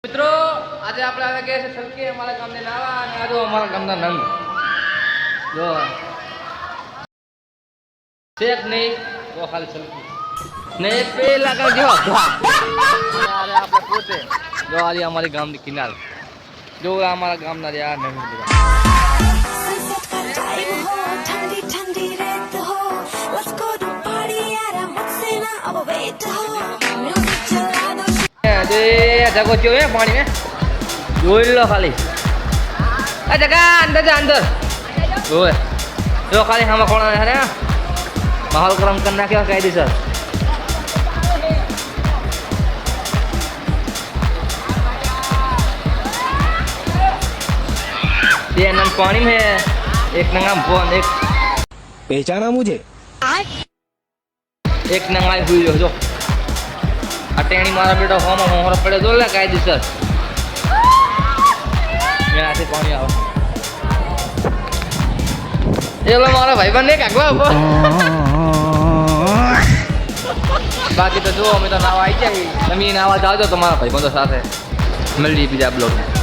મિત્રો આજે આપણે આવે ગયા છે સલકી અમારા ગામને નાવા અને આ જો અમારા ગામના નંગ જો શેક નહીં તો ખાલી સલકી ને પેલા કર જો અરે આપણે પોતે જો આલી અમારી ગામની કિનાર જો અમારા ગામના યાર નંગ जगह क्यों है पानी में जोड़ लो खाली जगह अंदर जा अंदर जो खाली हम कौन है ना माहौल गरम करना क्या कह दी सर ये नंग पानी में एक नंगा फोन एक पहचाना मुझे एक नंगाई हुई जो अटेणी मारा बेटा होम होर पड़े दो ले कायदे सर मेरा से पानी आओ ये लो मारा भाई बंदे कागवा बाकी तो जो हमें तो नाव आई चाहिए जमीन आवाज आ जाओ तुम्हारा भाई बंदो साथ है मिल जी बीजा ब्लॉग में